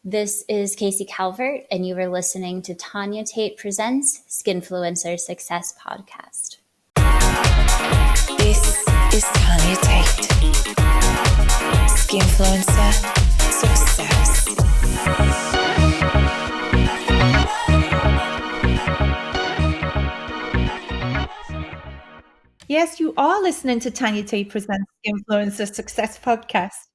This is Casey Calvert, and you are listening to Tanya Tate Presents Skinfluencer Success podcast. This is Tanya Tate, Skinfluencer Success. Yes, you are listening to Tanya Tate Presents Influencer Success podcast.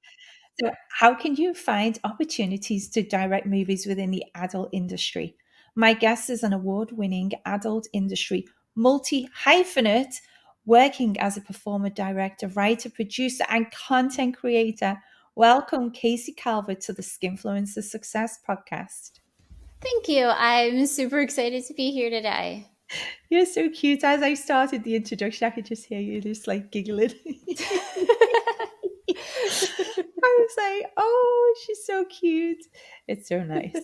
So, how can you find opportunities to direct movies within the adult industry? My guest is an award-winning adult industry multi-hyphenate, working as a performer, director, writer, producer, and content creator. Welcome, Casey Calvert, to the Skinfluencer Success podcast. Thank you. I'm super excited to be here today. You're so cute. As I started the introduction, I could just hear you just like giggling. I was like, oh, she's so cute. It's so nice.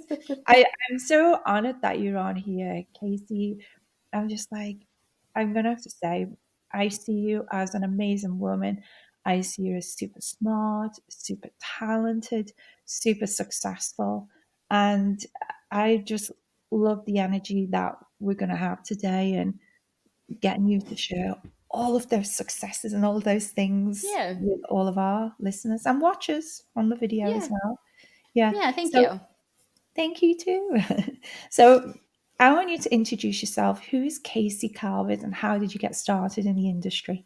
I'm so honored that you're on here, Casey. I'm just like, I'm going to have to say, I see you as an amazing woman. I see you as super smart, super talented, super successful. And I just love the energy that we're going to have today and getting you to share all of those successes and all of those things with all of our listeners and watchers on the video as well. Yeah, thank you. Thank you too. So I want you to introduce yourself. Who is Casey Calvert and how did you get started in the industry?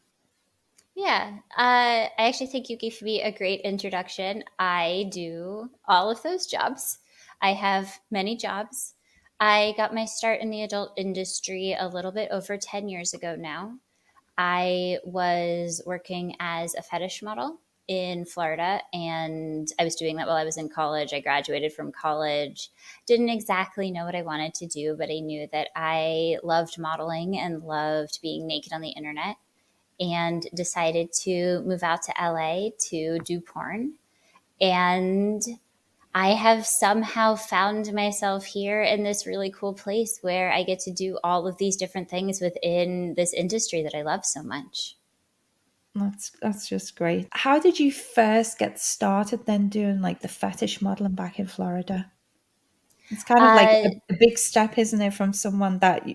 Yeah, I actually think you gave me a great introduction. I do all of those jobs. I have many jobs. I got my start in the adult industry a little bit over 10 years ago now. I was working as a fetish model in Florida, and I was doing that while I was in college. I graduated from college, didn't exactly know what I wanted to do, but I knew that I loved modeling and loved being naked on the internet, and decided to move out to LA to do porn. And I have somehow found myself here in this really cool place where I get to do all of these different things within this industry that I love so much. That's just great. How did you first get started then doing like the fetish modeling back in Florida? It's kind of like a big step, isn't it, from someone that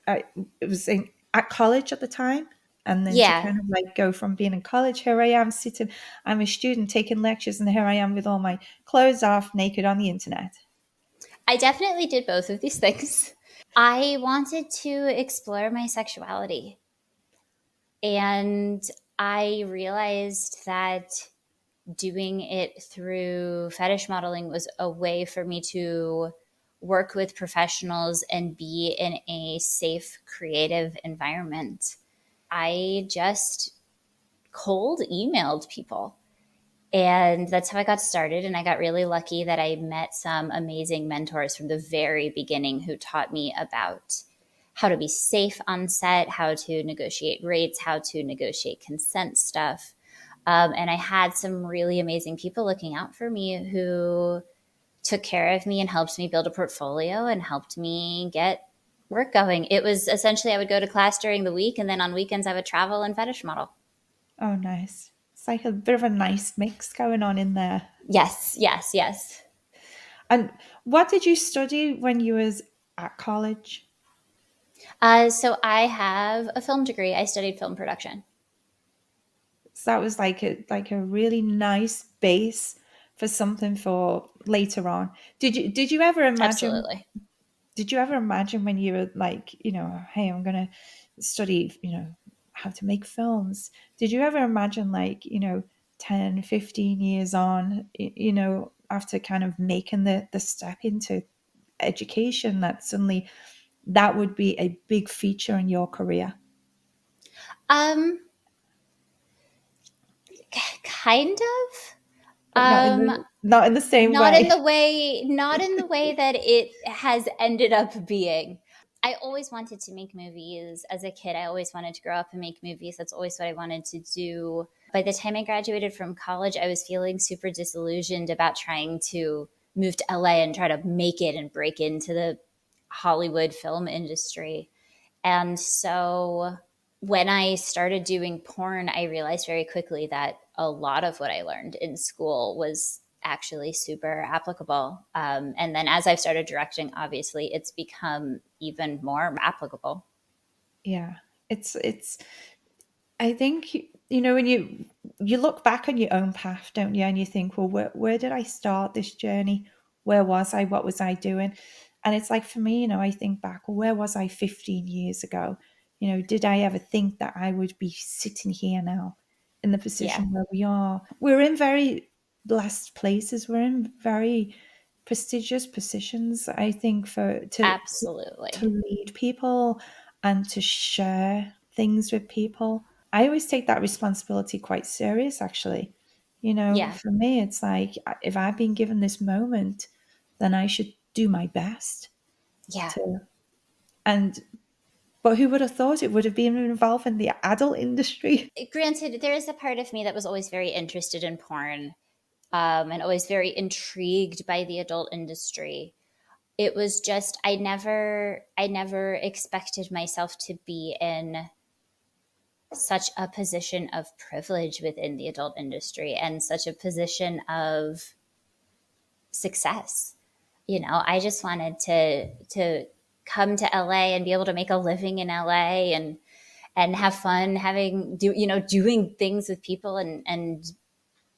it was at college at the time, and then to kind of like go from being in college, here I am sitting, I'm a student taking lectures, and here I am with all my clothes off, naked on the internet. I definitely did both of these things. I wanted to explore my sexuality, and I realized that doing it through fetish modeling was a way for me to work with professionals and be in a safe, creative environment. I just cold emailed people. And that's how I got started. And I got really lucky that I met some amazing mentors from the very beginning who taught me about how to be safe on set, how to negotiate rates, how to negotiate consent stuff. And I had some really amazing people looking out for me who took care of me and helped me build a portfolio and helped me get work going. It was essentially I would go to class during the week, and then on weekends I would travel and fetish model. Oh, nice. It's like a bit of a nice mix going on in there. Yes. And what did you study when you was at college? So I have a film degree. I studied film production. So that was like a really nice base for something for later on. Did you ever imagine? Absolutely. Did you ever imagine when you were like, hey, I'm gonna study, how to make films? Did you ever imagine like, 10, 15 years on, after kind of making the step into education, that suddenly that would be a big feature in your career? Kind of. Not in the same way. Not in the way that it has ended up being. I always wanted to make movies as a kid. I always wanted to grow up and make movies. That's always what I wanted to do. By the time I graduated from college, I was feeling super disillusioned about trying to move to LA and try to make it and break into the Hollywood film industry. And so when I started doing porn, I realized very quickly that a lot of what I learned in school was actually super applicable. And then as I've started directing, obviously it's become even more applicable. Yeah. It's I think, when you look back on your own path, don't you? And you think, well, where did I start this journey? Where was I? What was I doing? And it's like, for me, I think back, well, where was I 15 years ago? Did I ever think that I would be sitting here now in the Yeah, position where we are? We're in very blessed places. We're in very prestigious positions, I think, to absolutely. lead people and to share things with people. I always take that responsibility quite serious, actually. Yeah, For me, it's like, if I've been given this moment, then I should do my best yeah. to. And, but who would have thought it would have been involved in the adult industry? Granted, there is a part of me that was always very interested in porn, and always very intrigued by the adult industry. It was just I never expected myself to be in such a position of privilege within the adult industry and such a position of success. I just wanted to come to LA and be able to make a living in LA and have fun doing things with people and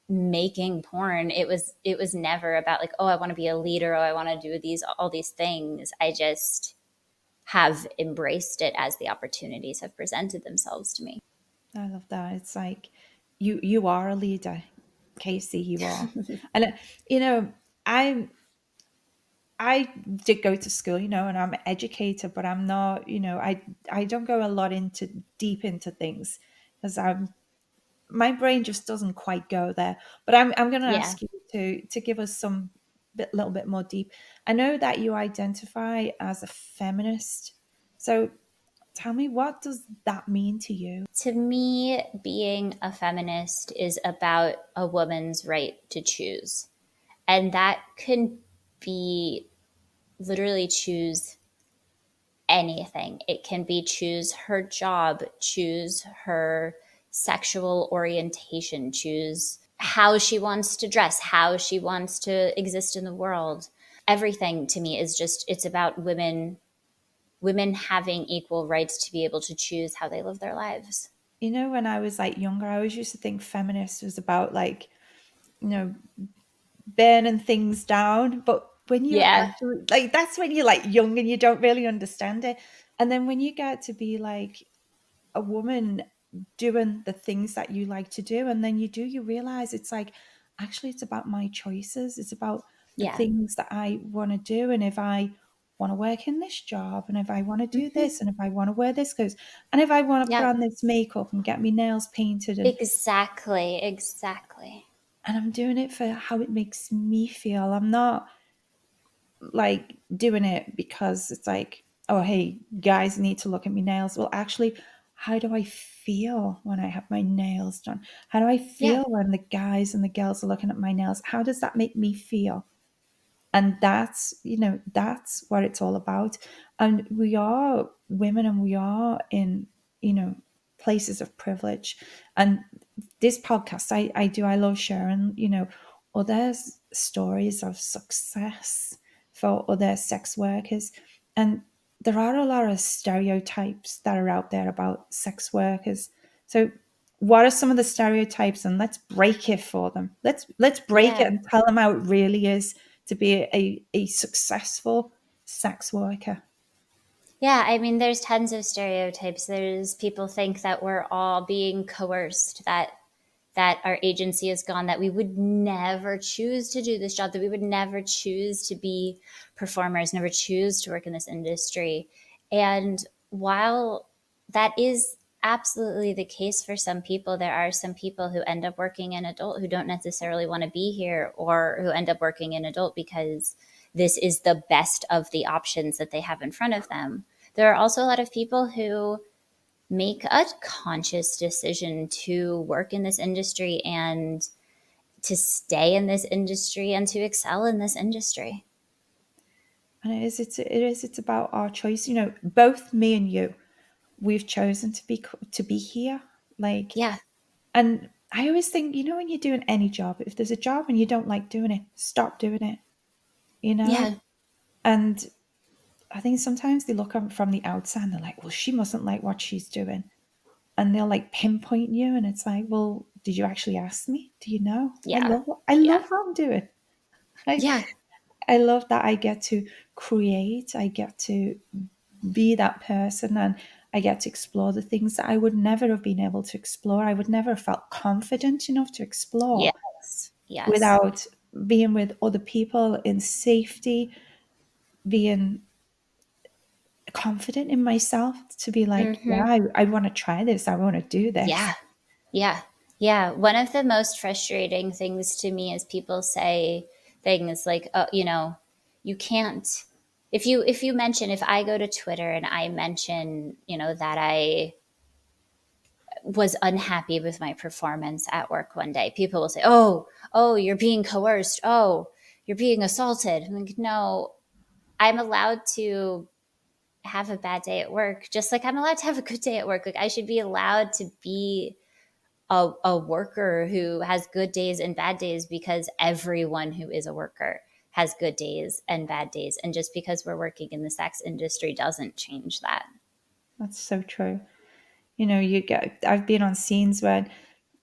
making porn. It was never about like, oh, I want to be a leader, oh, I want to do all these things. I just have embraced it as the opportunities have presented themselves to me. I love that. It's like, you are a leader, Casey. You are, and you know, I I did go to school, and I'm an educator, but I'm not, I don't go a lot deep into things, because my brain just doesn't quite go there. But I'm going to Yeah. ask you to give us little bit more deep. I know that you identify as a feminist. So tell me, what does that mean to you? To me, being a feminist is about a woman's right to choose. And that can be literally choose anything. It can be choose her job, choose her sexual orientation, choose how she wants to dress, how she wants to exist in the world. Everything to me is just it's about women having equal rights to be able to choose how they live their lives. When I was like younger, I always used to think feminist was about, like, you know, burning things down. But when you Yeah. actually, like, that's when you're like young and you don't really understand it. And then when you get to be like a woman doing the things that you like to do, and then you realize it's like, actually, it's about my choices. It's about the Yeah. things that I want to do. And if I want to work in this job, and if I want to do Hmm. this, and if I want to wear this clothes, and if I want to put Yeah. on this makeup and get my nails painted, Exactly. Exactly. and I'm doing it for how it makes me feel. I'm not like doing it because it's like, oh, hey, guys need to look at my nails. Well, actually, how do I feel when I have my nails done? How do I Yeah. feel when the guys and the girls are looking at my nails? How does that make me feel? And that's what it's all about. And we are women, and we are in, places of privilege. And this podcast, I love sharing, other stories of success for other sex workers. And there are a lot of stereotypes that are out there about sex workers. So what are some of the stereotypes? And let's break it for them. Let's break it Yeah. and tell them how it really is to be a successful sex worker. Yeah, I mean, there's tons of stereotypes. There's people think that we're all being coerced, that our agency is gone, that we would never choose to do this job, that we would never choose to be performers, never choose to work in this industry. And while that is absolutely the case for some people, there are some people who end up working in adult who don't necessarily want to be here, or who end up working in adult because this is the best of the options that they have in front of them. There are also a lot of people who make a conscious decision to work in this industry and to stay in this industry and to excel in this industry. And it's about our choice. Both me and you, we've chosen to be here. Like, Yeah. and I always think, when you're doing any job, if there's a job and you don't like doing it, stop doing it, Yeah. And I think sometimes they look on from the outside and they're like, well, she mustn't like what she's doing. And they'll like pinpoint you. And it's like, well, did you actually ask me? Do you know? Yeah. I Yeah. love what I'm doing. I, Yeah. I love that I get to create. I get to be that person, and I get to explore the things that I would never have been able to explore. I would never have felt confident enough to explore Yes. Yes. without being with other people in safety, being confident in myself to be like, yeah, Mm-hmm. I want to try this. I want to do this. Yeah. Yeah. Yeah. One of the most frustrating things to me is people say things like, oh, you can't, if you mention, if I go to Twitter and I mention, that I was unhappy with my performance at work one day, people will say, oh, you're being coerced. Oh, you're being assaulted. I'm like, no, I'm allowed to have a bad day at work, just like I'm allowed to have a good day at work. Like, I should be allowed to be a worker who has good days and bad days, because everyone who is a worker has good days and bad days. And just because we're working in the sex industry doesn't change that. That's so true. I've been on scenes where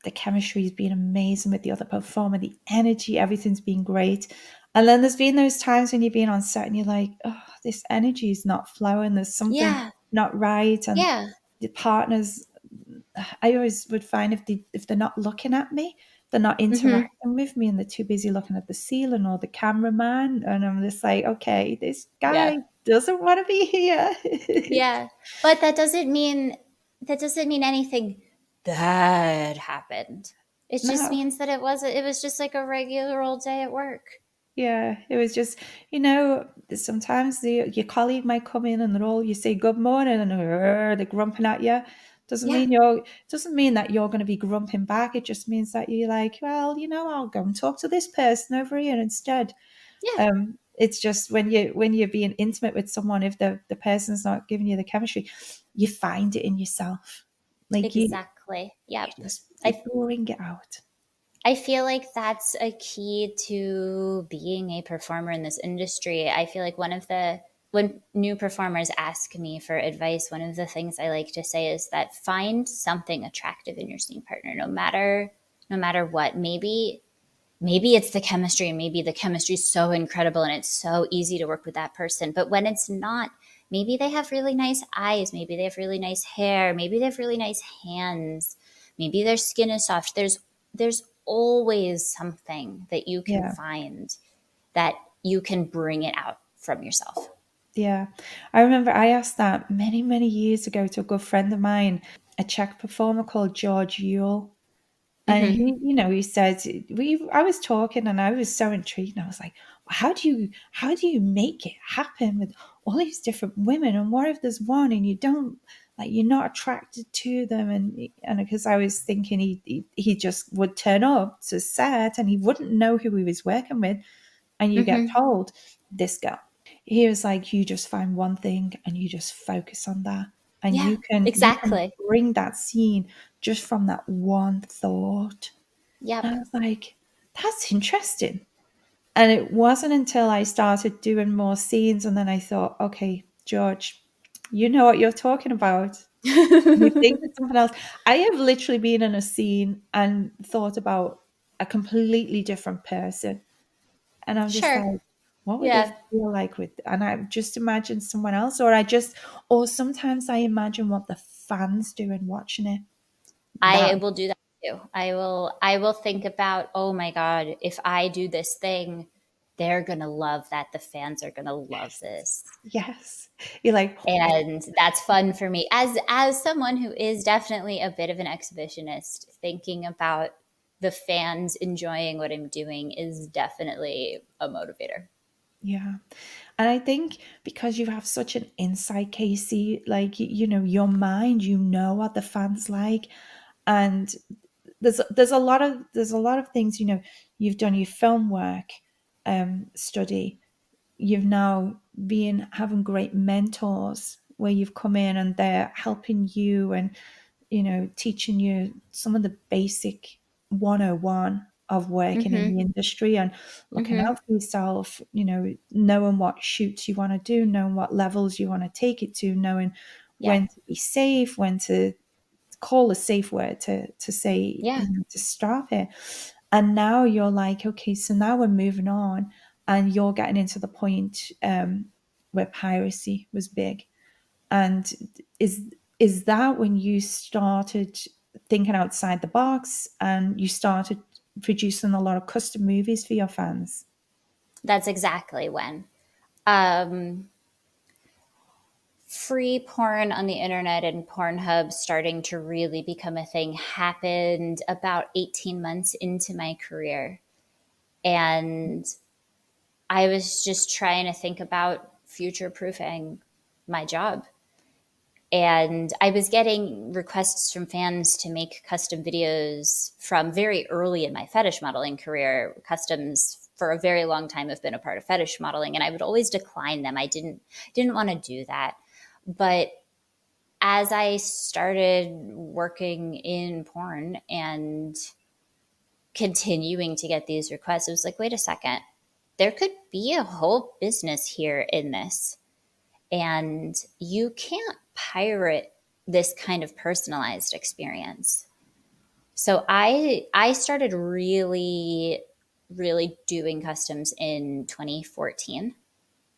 the chemistry's been amazing with the other performer, the energy, everything's been great. And then there's been those times when you've been on set and you're like, oh, this energy is not flowing. There's something Yeah. not right. And Yeah. the partners, I always would find if they're not looking at me, they're not Mm-hmm. interacting with me, and they're too busy looking at the ceiling or the cameraman. And I'm just like, okay, this Yeah. guy doesn't want to be here. Yeah. But that doesn't mean anything bad happened. It just No. means that it was just like a regular old day at work. Yeah, it was just, sometimes your colleague might come in and you say good morning and they're grumping at you. Yeah. Doesn't mean that you're going to be grumping back. It just means that you're like, well, I'll go and talk to this person over here instead. Yeah. It's just when you're being intimate with someone, if the person's not giving you the chemistry, you find it in yourself. Like Exactly. Yep. you I bring it out. I feel like that's a key to being a performer in this industry. I feel like when new performers ask me for advice, one of the things I like to say is that find something attractive in your scene partner, no matter what. Maybe it's the chemistry, and maybe the chemistry is so incredible and it's so easy to work with that person. But when it's not, maybe they have really nice eyes, maybe they have really nice hair, maybe they have really nice hands, maybe their skin is soft. There's always something that you can Yeah. find that you can bring it out from yourself. Yeah, I remember I asked that many, many years ago to a good friend of mine, a Czech performer called George Yule. And Hmm. he said, I was talking and I was so intrigued. And I was like, well, how do you make it happen with all these different women? And what if there's one and you don't, like, you're not attracted to them? And because I was thinking he just would turn up to set and he wouldn't know who he was working with. And you get Hmm. told, this girl. He was like, you just find one thing and you just focus on that. And Yeah, you can exactly. bring that scene just from that one thought. Yep. And I was like, that's interesting. And it wasn't until I started doing more scenes and then I thought, okay, George, you know what you're talking about. You think it's something else. I have literally been in a scene and thought about a completely different person. And I'm just Sure. like, what would they Yeah. feel like with, and I just imagine someone else, or sometimes I imagine what the fans doing watching it. That, I will do that too. I will think about, oh my God, if I do this thing, they're gonna love that. The fans are gonna love this. yes. You're like, And that's fun for me. As someone who is definitely a bit of an exhibitionist, thinking about the fans enjoying what I'm doing is definitely a motivator. yeah. And I think because you have such an insight, Casey, like, your mind, what the fans like. And there's a lot of things, you've done your film work, study. You've now been having great mentors where you've come in and they're helping you and teaching you some of the basic 101 of working in the industry and looking Mm-hmm. out for yourself, knowing what shoots you want to do, knowing what levels you want to take it to, knowing Yeah. when to be safe, when to call a safe word to say, Yeah. to stop it. And now you're like, okay, so now we're moving on, and you're getting into the point where piracy was big. And is that when you started thinking outside the box and you started producing a lot of custom movies for your fans? That's exactly when. Um, Free porn on the internet and Pornhub starting to really become a thing happened about 18 months into my career. And I was just trying to think about future proofing my job. And I was getting requests from fans to make custom videos from very early in my fetish modeling career. Customs for a very long time have been a part of fetish modeling, and I would always decline them. I didn't want to do that. But as I started working in porn and continuing to get these requests, it was like, wait a second, there could be a whole business here in this. And you can't pirate this kind of personalized experience. So I started really doing customs in 2014.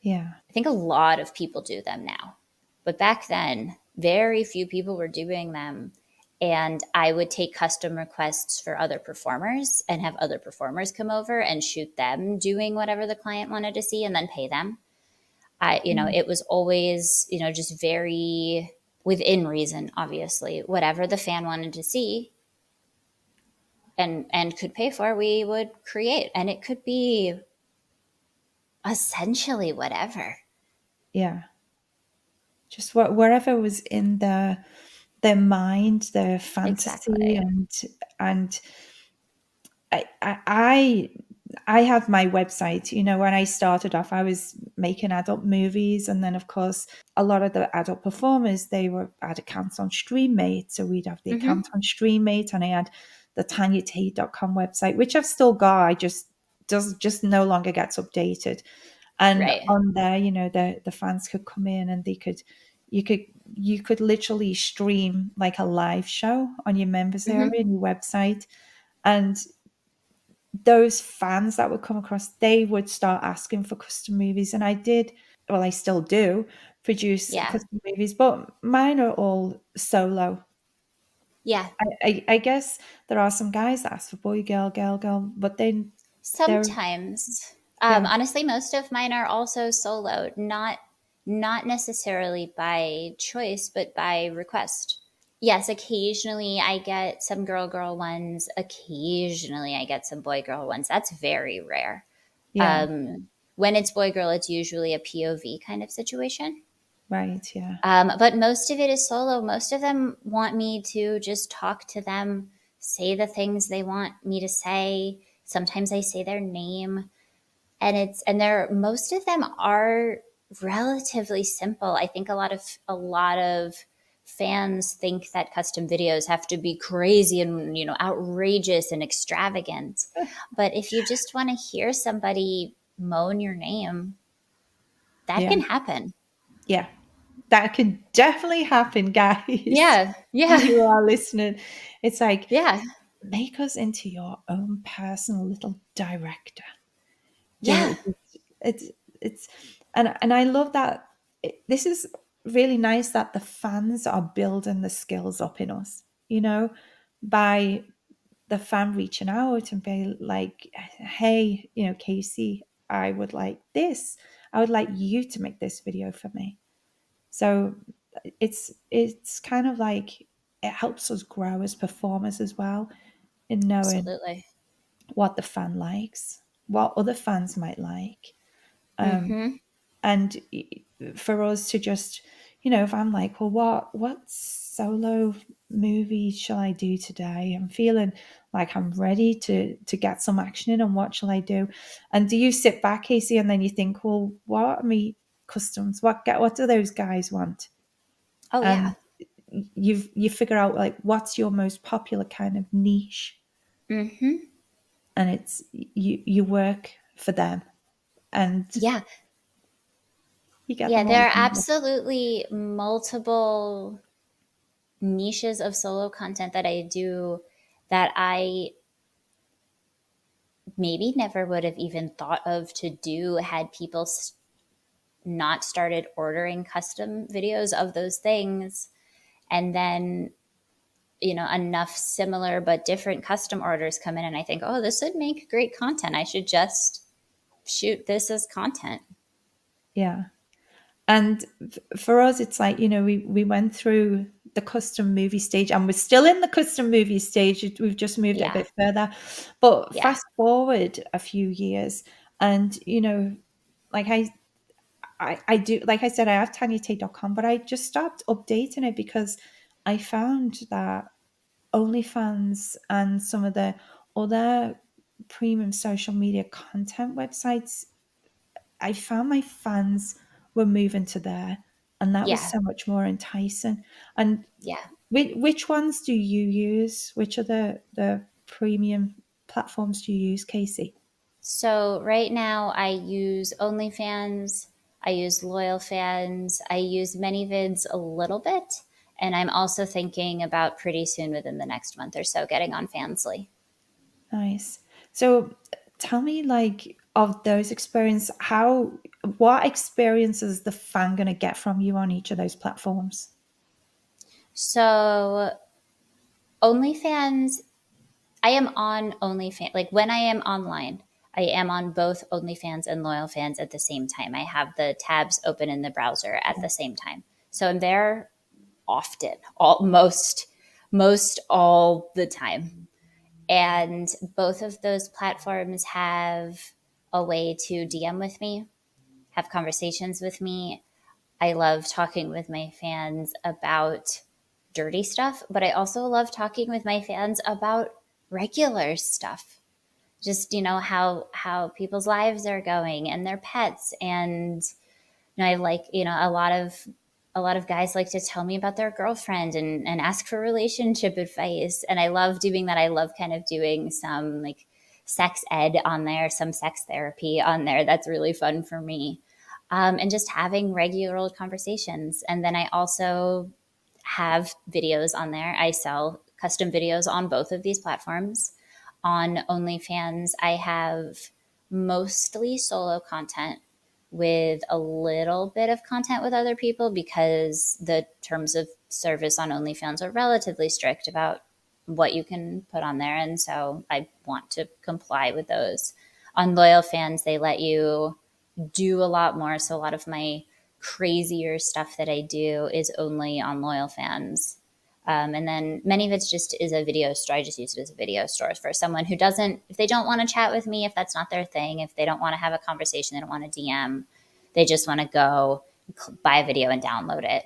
Yeah. I think a lot of people do them now. But back then, very few people were doing them. And I would take custom requests for other performers and have other performers come over and shoot them doing whatever the client wanted to see and then pay them. Mm. It was always, just very within reason, obviously. Whatever the fan wanted to see and could pay for, we would create. And it could be essentially whatever. Yeah. Just wherever was in their mind, their fantasy, Exactly. and I I have my website. When I started off, I was making adult movies, and then of course, a lot of the adult performers had accounts on StreamMate, so we'd have the Mm-hmm. account on StreamMate, and I had the TanyaTate.com website, which I've still got. I just no longer gets updated. And Right. on there, the fans could come in and you could you could literally stream like a live show on your members area Mm-hmm. in your website. And those fans that would come across, they would start asking for custom movies. And I did, well, I still do produce Yeah. custom movies, but mine are all solo. Yeah. I guess there are some guys that ask for boy, girl, girl, girl, but then they're, Sometimes. yeah, Honestly, most of mine are also solo, not necessarily by choice, but by request. Yes, occasionally I get some girl ones. Occasionally I get some boy girl ones. That's very rare. yeah, When it's boy girl, it's usually a POV kind of situation. right, yeah, But most of it is solo. Most of them want me to just talk to them, say the things they want me to say. Sometimes I say their name, and they're most of them are relatively simple. I think a lot of fans think that custom videos have to be crazy and outrageous and extravagant. But if you just want to hear somebody moan your name, that yeah, can happen. yeah. That can definitely happen, guys. Yeah, yeah, You are listening. It's like, yeah, make us into your own personal little director. yeah. It's it's and I love that. This is really nice that the fans are building the skills up in us, by the fan reaching out and be like, hey, Casey, I would like this. I would like you to make this video for me. So it's kind of like it helps us grow as performers as well, in knowing Absolutely. what the fan likes, what other fans might like. Um, Mm-hmm. and for us to just, if I'm like, well, what solo movie shall I do today? I'm feeling like I'm ready to get some action in, and what shall I do? And do you sit back, Casey, and then you think, well, what are me customs? What do those guys want? Oh yeah. And you figure out like what's your most popular kind of niche, Mm-hmm. and it's you work for them, and Yeah. you get Yeah, them all there are together. absolutely multiple niches of solo content that I do that I maybe never would have even thought of to do had people not started ordering custom videos of those things. And then, enough similar but different custom orders come in, and I think, oh, this would make great content. I should just shoot this as content. Yeah. And for us, it's like, we went through the custom movie stage, and we're still in the custom movie stage. We've just moved it a Yeah. bit further. But Yeah. fast forward a few years, and, like I do, like I said, I have tanyatate.com, but I just stopped updating it because I found that OnlyFans and some of the other premium social media content websites, I found my fans were moving to there, and that was Yeah. so much more enticing. And Yeah. which ones do you use? Which are the premium platforms do you use, Casey? So right now I use OnlyFans, I use Loyal Fans, I use ManyVids a little bit, and I'm also thinking about pretty soon within the next month or so getting on Fansly. Nice. So tell me, like, of those experiences, what experiences the fan gonna get from you on each of those platforms? So OnlyFans, I am on OnlyFans. Like when I am online, I am on both OnlyFans and Loyal Fans at the same time. I have the tabs open in the browser at the same time. So I'm there often, most all the time. And both of those platforms have a way to DM with me, have conversations with me. I love talking with my fans about dirty stuff, but I also love talking with my fans about regular stuff. Just, how people's lives are going and their pets. And I like, a lot of guys like to tell me about their girlfriend and ask for relationship advice. And I love doing that. I love kind of doing some like sex ed on there, some sex therapy on there. That's really fun for me. And just having regular old conversations. And then I also have videos on there. I sell custom videos on both of these platforms. On OnlyFans, I have mostly solo content with a little bit of content with other people because the terms of service on OnlyFans are relatively strict about what you can put on there. And so I want to comply with those. On Loyal Fans, they let you do a lot more. So a lot of my crazier stuff that I do is only on Loyal Fans. And then many of it's just is a video store. I just use it as a video store for someone who doesn't, if they don't want to chat with me, if that's not their thing, if they don't want to have a conversation, they don't want to DM, they just want to go buy a video and download it.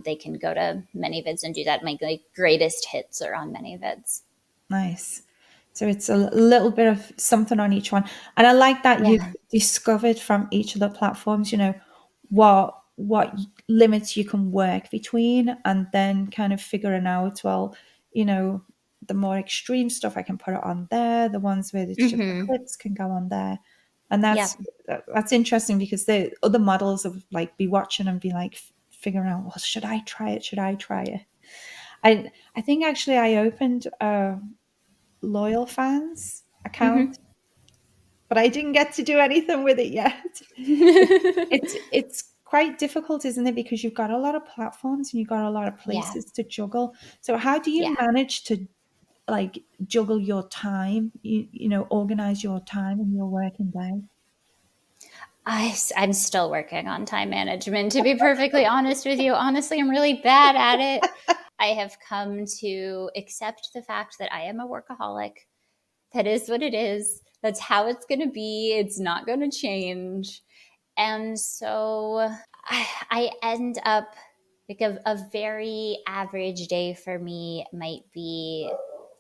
They can go to ManyVids and do that. My like, greatest hits are on ManyVids. Nice. So it's a little bit of something on each one. And I like that you've Yeah. discovered from each of the platforms, what limits you can work between, and then kind of figuring out, well, the more extreme stuff I can put it on there, the ones where it's just the Mm-hmm. clips can go on there. And Yeah. that's interesting because the other models of like be watching and be like figuring out, well, should I try it? Should I try it? I think actually I opened a Loyal Fans account, Mm-hmm. but I didn't get to do anything with it yet. It's quite difficult, isn't it? Because you've got a lot of platforms and you've got a lot of Yeah. places to juggle. So how do you Yeah. manage to like juggle your time? Organize your time in your working day. I'm still working on time management, to be perfectly honest with you. Honestly, I'm really bad at it. I have come to accept the fact that I am a workaholic. That is what it is. That's how it's going to be. It's not going to change. And so I end up like a very average day for me might be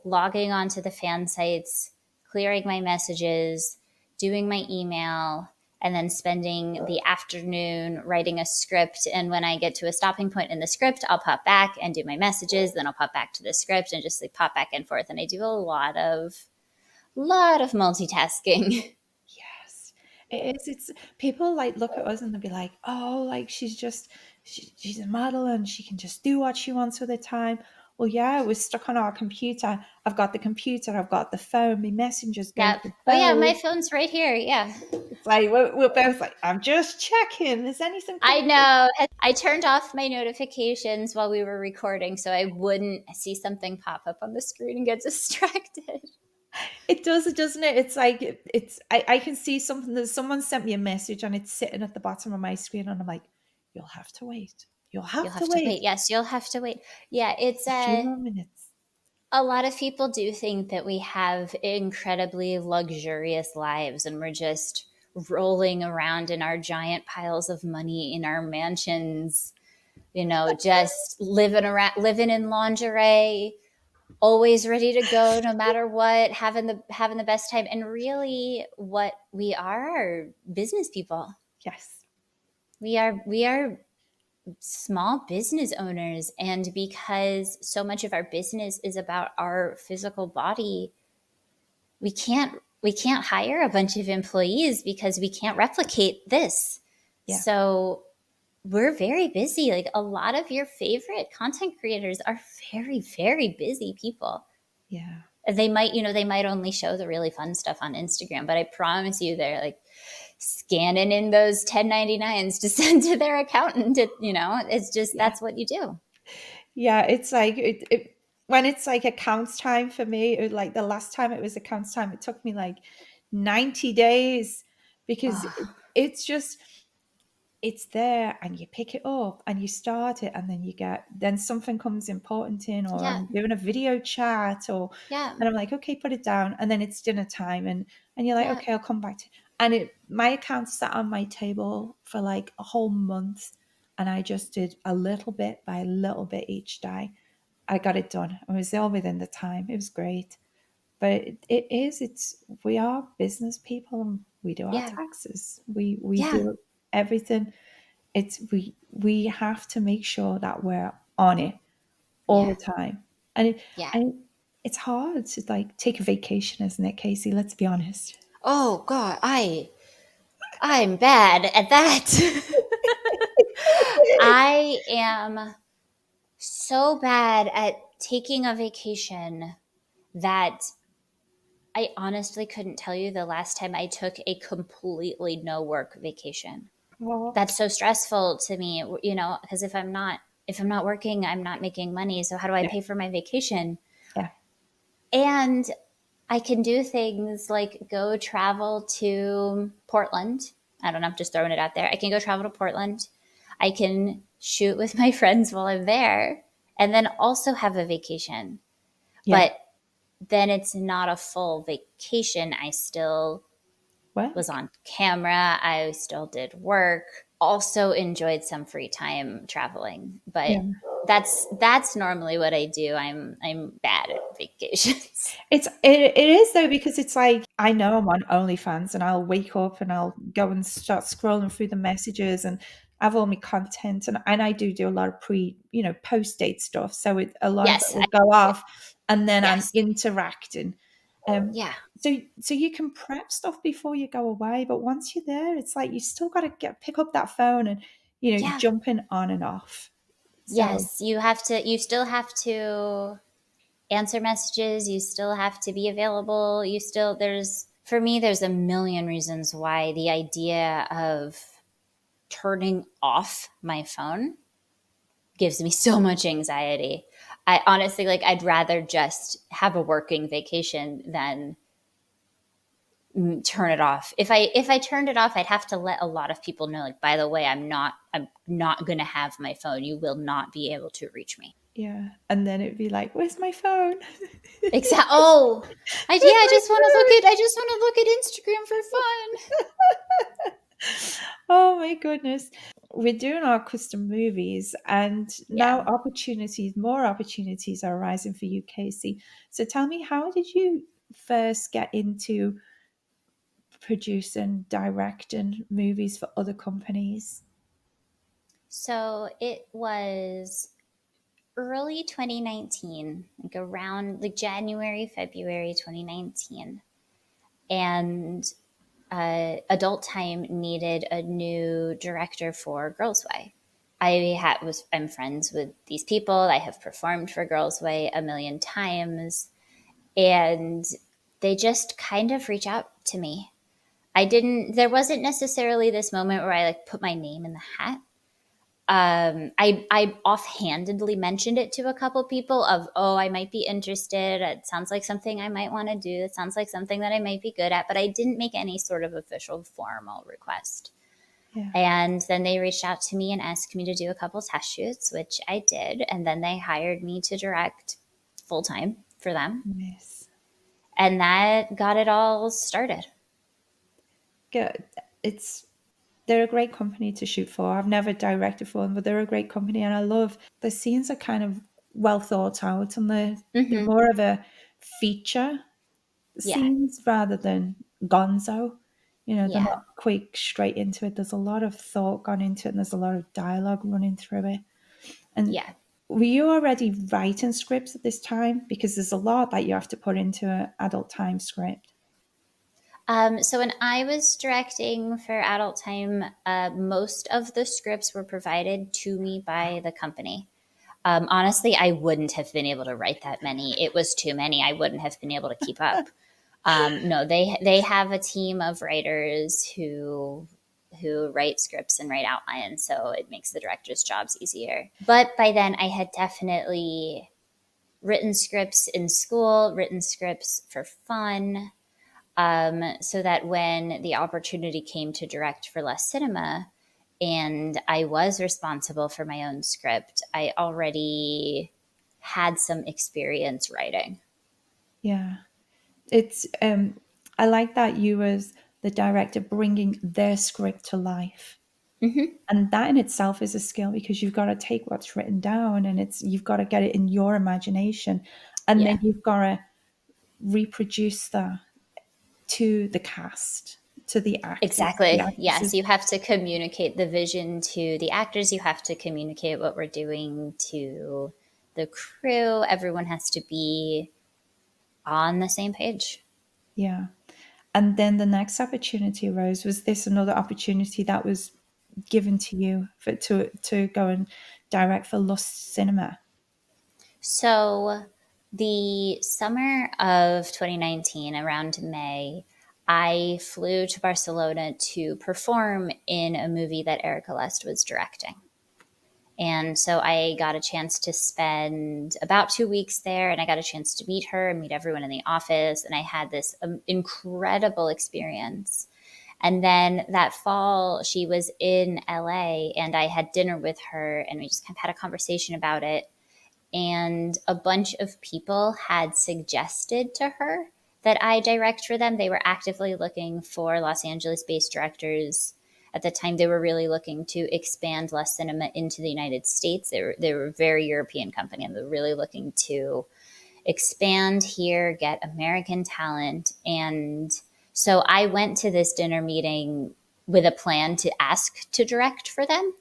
logging onto the fan sites, clearing my messages, doing my email, and then spending the afternoon writing a script. And when I get to a stopping point in the script, I'll pop back and do my messages. Then I'll pop back to the script and just like pop back and forth. And I do a lot of Lot of multitasking. Yes, it is. It's people like look at us and they'll be like, "Oh, like she's a model and she can just do what she wants with her time." Well, yeah, we're stuck on our computer. I've got the computer. I've got the phone. My messages go Yep. to Oh yeah, my both. phone's right here. Yeah. It's like we're both like, "I'm just checking. Is anything I coming through?" know. I turned off my notifications while we were recording so I wouldn't see something pop up on the screen and get distracted. It does, doesn't it? It's like I can see something that someone sent me a message and it's sitting at the bottom of my screen and I'm like, "You'll have to wait. You'll You'll have to have to wait wait. Yes, you'll have to wait. Yeah, it's a few more minutes." a lot of people do think that we have incredibly luxurious lives and we're just rolling around in our giant piles of money in our mansions, just living in lingerie, always ready to go no matter what, having the best time. And really what we are business people. Yes. We are small business owners, and because so much of our business is about our physical body, we can't hire a bunch of employees because we can't replicate this. Yeah. So we're very busy. Like a lot of your favorite content creators are very, very busy people. Yeah. They might only show the really fun stuff on Instagram, but I promise you they're like scanning in those 1099s to send to their accountant. It's just, Yeah. that's what you do. Yeah. It's like when it's like accounts time for me, like the last time it was accounts time, it took me like 90 days because Oh, it's just it's there and you pick it up and you start it and then something comes important in, or yeah, I'm doing a video chat, or yeah, and I'm like, okay, put it down, and then it's dinner time and you're like, yeah, okay, I'll come back to and it my account sat on my table for like a whole month and I just did a little bit by a little bit each day. I got it done. I was all within the time. It was great. But it's we are business people and we do our yeah, taxes. We yeah, do everything. It's we have to make sure that we're on it all yeah, the time. And yeah. it's hard to like take a vacation, isn't it, Casey? Let's be honest. Oh God, I'm bad at that. I am so bad at taking a vacation that I honestly couldn't tell you the last time I took a completely no work vacation. Oh, That's so stressful to me, because if I'm not working, I'm not making money. So how do I yeah, pay for my vacation? yeah, And I can do things like go travel to Portland. I don't know, I'm just throwing it out there. I can go travel to Portland. I can shoot with my friends while I'm there and then also have a vacation. yeah. But then it's not a full vacation. I still was Work. on camera. I still did work. Also enjoyed some free time traveling, but Yeah. that's normally what I do. I'm bad at vacations. It is though, because it's like I know I'm on OnlyFans and I'll wake up and I'll go and start scrolling through the messages and have all my content, and I do a lot of post date stuff. So a lot of it Yes, will go off and then I'm yes, interacting. Um yeah, so you can prep stuff before you go away, but once you're there, it's like you still gotta pick up that phone and yeah, jumping on and off. So yes. You still have to answer messages. You still have to be available. For me, there's a million reasons why the idea of turning off my phone gives me so much anxiety. I honestly, like, I'd rather just have a working vacation than turn it off. If I turned it off, I'd have to let a lot of people know, like, by the way, I'm not going to have my phone. You will not be able to reach me. yeah, and then it'd be like, "Where's my phone? Exactly. Oh, yeah, Where's I my just want to look at I just want to look at Instagram for fun. phone?" Oh my goodness. We're doing our custom movies, and Yeah. now more opportunities are arising for you, Casey. So tell me, how did you first get into producing, directing movies for other companies? So it was early 2019, like around like January, February 2019. and Adult Time needed a new director for Girls Way. I'm friends with these people. I have performed for Girls Way a million times, and they just kind of reach out to me. There wasn't necessarily this moment where I like put my name in the hat. I offhandedly mentioned it to a couple people of, oh, I might be interested. It sounds like something I might want to do. It sounds like something that I might be good at, but I didn't make any sort of official formal request. Yeah. And then they reached out to me and asked me to do a couple test shoots, which I did. And then they hired me to direct full time for them. Nice. And that got it all started. Good. They're a great company to shoot for. I've never directed for them, but they're a great company, and I love the scenes are kind of well thought out, and they're more of a feature scenes rather than gonzo. They're not quick straight into it. There's a lot of thought gone into it, and there's a lot of dialogue running through it. And were you already writing scripts at this time? Because there's a lot that you have to put into an Adult Time script. So when I was directing for Adult Time, most of the scripts were provided to me by the company. Honestly, I wouldn't have been able to write that many. It was too many. I wouldn't have been able to keep up. No, they have a team of writers who write scripts and write outlines, so it makes the director's jobs easier. But by then, I had definitely written scripts in school, written scripts for fun. So that when the opportunity came to direct for Less Cinema and I was responsible for my own script, I already had some experience writing. Yeah. It's I like that you as the director bringing their script to life. And that in itself is a skill, because you've got to take what's written down and you've got to get it in your imagination, and then you've got to reproduce that to the cast, to the actors. Exactly. Yes, you have to communicate the vision to the actors. You have to communicate what we're doing to the crew. Everyone has to be on the same page. Yeah. And then the next opportunity arose. Was this another opportunity that was given to you to go and direct for Lust Cinema? So the summer of 2019, around May, I flew to Barcelona to perform in a movie that Erica Lust was directing. And so I got a chance to spend about 2 weeks there, and I got a chance to meet her and meet everyone in the office. And I had this incredible experience. And then that fall, she was in LA, and I had dinner with her, and we just kind of had a conversation about it. And a bunch of people had suggested to her that I direct for them. They were actively looking for Los Angeles-based directors. At the time, they were really looking to expand Less Cinema into the United States. They were a very European company, and they were really looking to expand here, get American talent. And so I went to this dinner meeting with a plan to ask to direct for them.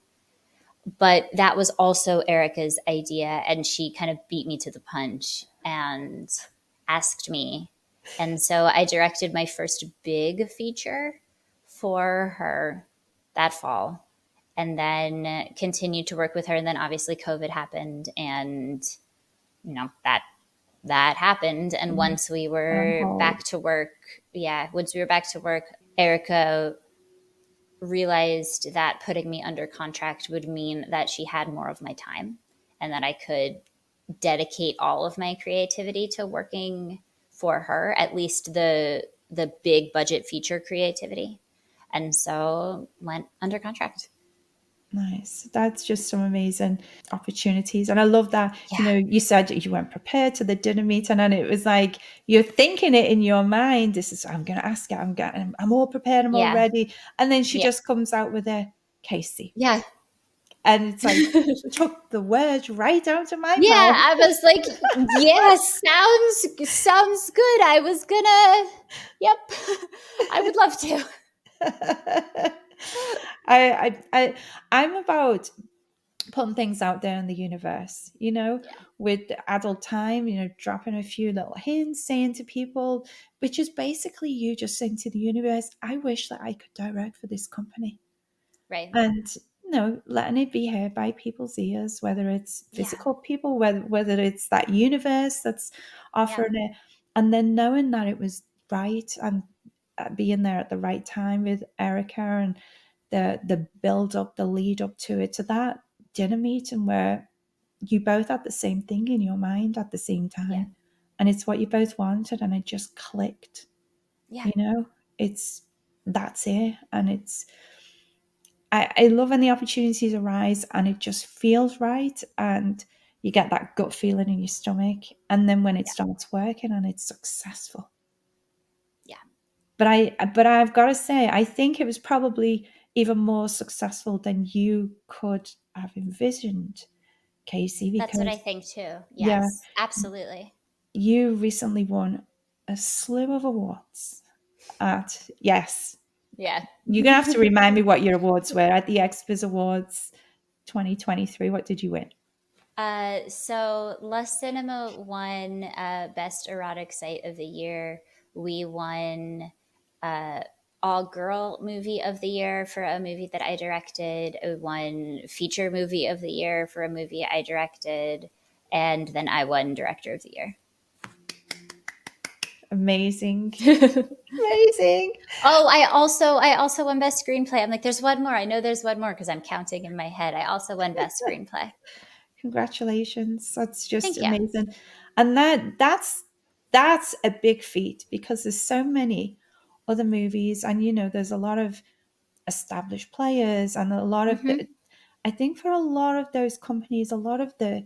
But that was also Erica's idea, and she kind of beat me to the punch and asked me. And so I directed my first big feature for her that fall, and then continued to work with her. And then obviously COVID happened, and that happened. And once we were back to work, Erica realized that putting me under contract would mean that she had more of my time and that I could dedicate all of my creativity to working for her, at least the big budget feature creativity. And so went under contract. Nice. That's just some amazing opportunities. And I love that, you said you weren't prepared to the dinner meeting, and it was like, you're thinking it in your mind. This is, I'm going to ask it. I'm all prepared. I'm all ready. And then she just comes out with a Casey. Yeah. And it's like, took the words right out of my mouth. Yeah. I was like, sounds good. I was gonna, I would love to. I'm about putting things out there in the universe, Yeah. with the adult time, dropping a few little hints, saying to people, which is basically you just saying to the universe, I wish that I could direct for this company. Right. And, letting it be heard by people's ears, whether it's Yeah. physical people, whether it's that universe that's Yeah. offering it, and then knowing that it was right, and being there at the right time with Erica, and the build up, the lead up to that dinner meeting where you both had the same thing in your mind at the same Yeah. time, and it's what you both wanted, and it just clicked. Yeah. It's that's it, and I love when the opportunities arise and it just feels right, and you get that gut feeling in your stomach, and then when it Yeah. starts working and it's successful. Yeah. But I've got to say, I think it was probably even more successful than you could have envisioned, Casey, That's what I because think too. yeah, Yes, absolutely. you recently won a slew of awards at, yes, Yeah. you're gonna have to remind me what your awards were at the Expos Awards 2023. What did you win? So La Cinema won Best Erotic Site of the Year. We won All Girl Movie of the Year for a movie that I directed. We won Feature Movie of the Year for a movie I directed. And then I won Director of the Year. Amazing. Amazing. Oh, I also won Best Screenplay. I'm like, there's one more. I know there's one more because I'm counting in my head. I also won Best Screenplay. Congratulations. That's just Thank you. amazing. And that's a big feat, because there's so many other movies, and there's a lot of established players, and a lot of Hmm. I think for a lot of those companies, a lot of the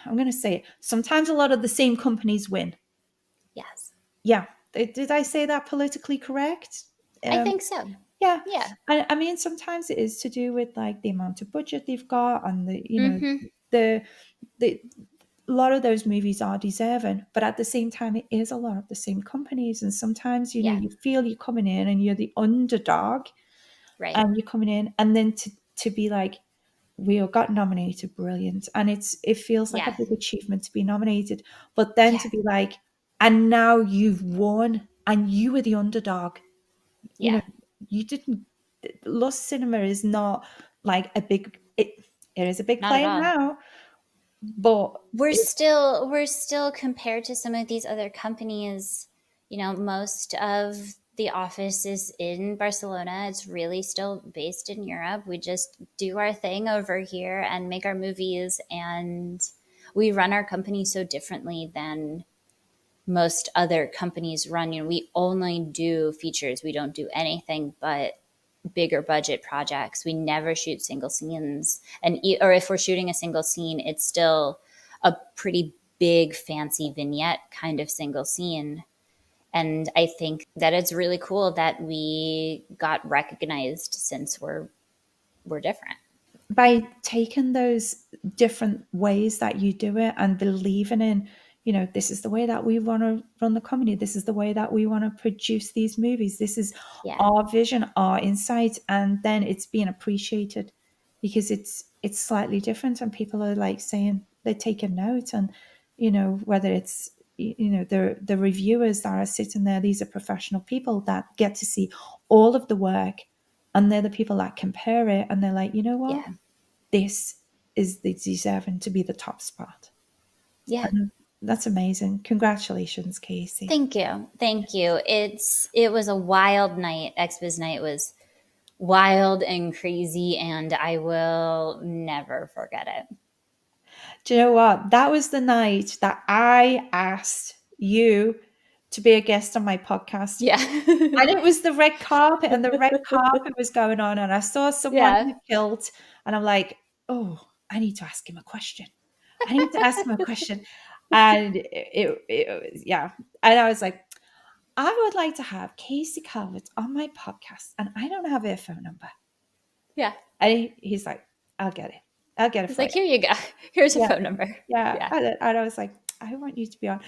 I'm going to say it, sometimes a lot of the same companies win. Yes, Yeah. Did I say that politically correct? I Um, think so. yeah. Yeah. I mean, sometimes it is to do with like the amount of budget they've got, and Hmm. the, the, a lot of those movies are deserving, but at the same time, it is a lot of the same companies. And sometimes, Yeah. you feel you're coming in and you're the underdog, Right. and you're coming in, and then to be like, we all got nominated, brilliant. And it feels like a Yeah. big achievement to be nominated. But then Yeah. to be like, and now you've won, and you were the underdog. You know, Yeah. you didn't, Lost Cinema is not like it is a big Not at player all. now, but We're still compared to some of these other companies, most of the office is in Barcelona. It's really still based in Europe. We just do our thing over here and make our movies, and we run our company so differently than most other companies run. We only do features. We don't do anything but bigger budget projects. We never shoot single scenes, or if we're shooting a single scene, it's still a pretty big fancy vignette kind of single scene. And I think that it's really cool that we got recognized since we're different. by taking those different ways that you do it and believing in, this is the way that we want to run the company, this is the way that we want to produce these movies, this is Yeah. our vision, our insight, and then it's being appreciated because it's slightly different, and people are like saying they're taking note, and whether it's the reviewers that are sitting there, these are professional people that get to see all of the work, and they're the people that compare it, and they're like, you know what, Yeah. this is the deserving to be the top spot. Yeah. And that's amazing. Congratulations, Casey. Thank you. Thank you. It was a wild night. Expos night was wild and crazy, and I will never forget it. Do you know what? That was the night that I asked you to be a guest on my podcast. Yeah. And it was the red carpet, and the red carpet was going on, and I saw someone in Yeah. a kilt, and I'm like, oh, I need to ask him a question. I need to ask him a question. And it was, yeah. And I was like, I would like to have Casey Calvert on my podcast, and I don't have her phone number. Yeah. And he's like, I'll get it. I'll get it He's for like, you. here you go. Here's a Yeah. phone number. Yeah. Yeah. And I was like, I want you to be on.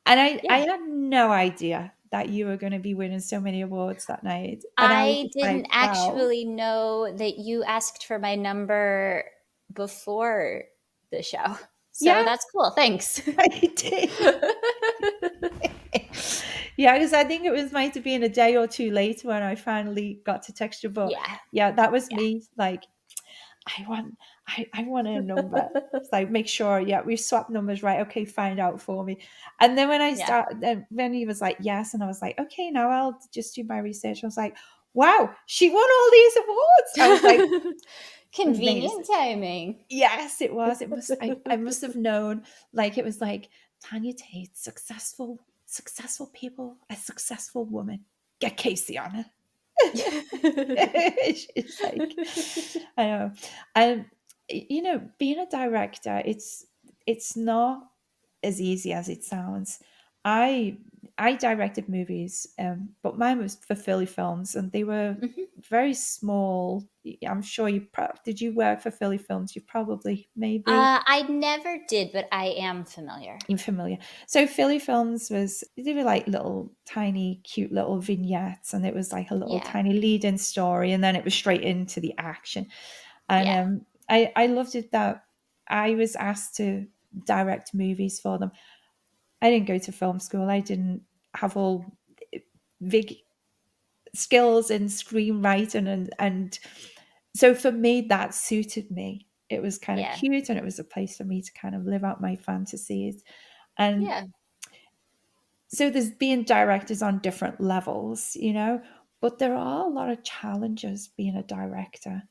And I Yeah. had no idea that you were going to be winning so many awards that night. And I was I just like, didn't wow. actually know that you asked for my number before the show. So Yeah, that's cool. Thanks. I did. Yeah, because I think it was might have been a day or two later when I finally got to text you. But Yeah. yeah, that was me. Like, I want a number. It's like, make sure, yeah, we swapped numbers, right? Okay, find out for me. And then when I Yeah. started, then he was like, yes, and I was like, okay, now I'll just do my research. I was like, wow, she won all these awards. I was like, Convenient amazing. timing. Yes, it was. It was. I must have known. Like, it was like Tanya Tate, successful people, a successful woman. Get Casey on it. She's like, I know. And being a director, it's not as easy as it sounds. I I directed movies, but mine was for Philly Films, and they were Mhm. very small. I'm sure did you work for Philly Films? You probably, maybe. I never did, but I am familiar. You're familiar. So Philly Films they were like little tiny, cute little vignettes, and it was like a little Yeah. tiny lead-in story, and then it was straight into the action. And Yeah. I loved it that I was asked to direct movies for them. I didn't go to film school. I didn't have all big skills in screenwriting, and so for me that suited me. It was kind of Yeah. cute, and it was a place for me to kind of live out my fantasies. And Yeah. so there's being directors on different levels, but there are a lot of challenges being a director.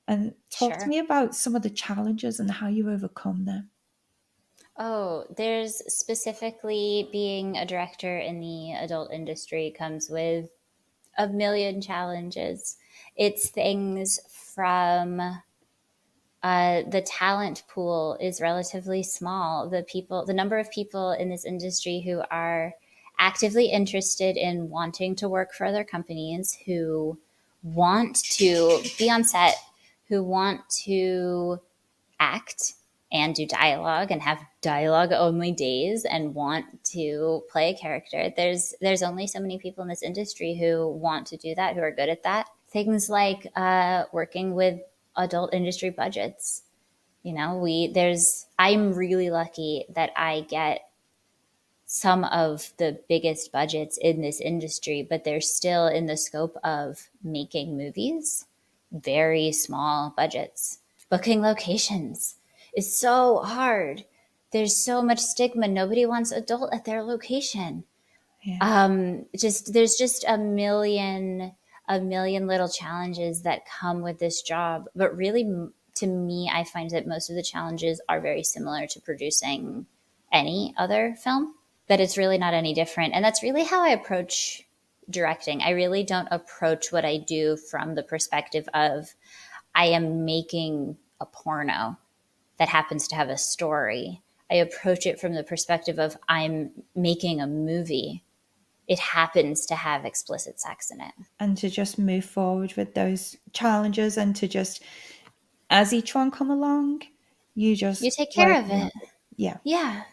And talk to Sure. me about some of the challenges and how you overcome them. Oh, there's specifically being a director in the adult industry comes with a million challenges. It's things from the talent pool is relatively small. The number of people in this industry who are actively interested in wanting to work for other companies, who want to be on set, who want to act and do dialogue and have dialogue only days and want to play a character. There's only so many people in this industry who want to do that, who are good at that. Things like working with adult industry budgets. I'm really lucky that I get some of the biggest budgets in this industry, but they're still in the scope of making movies, very small budgets. Booking locations is so hard. There's so much stigma. Nobody wants adult at their location. Yeah. There's just a million little challenges that come with this job. But really, to me, I find that most of the challenges are very similar to producing any other film. That it's really not any different, and that's really how I approach directing. I really don't approach what I do from the perspective of I am making a porno that happens to have a story. I approach it from the perspective of I'm making a movie. It happens to have explicit sex in it. And to just move forward with those challenges, and to just, as each one come along, you You just take care work of around it. it. Yeah. Yeah.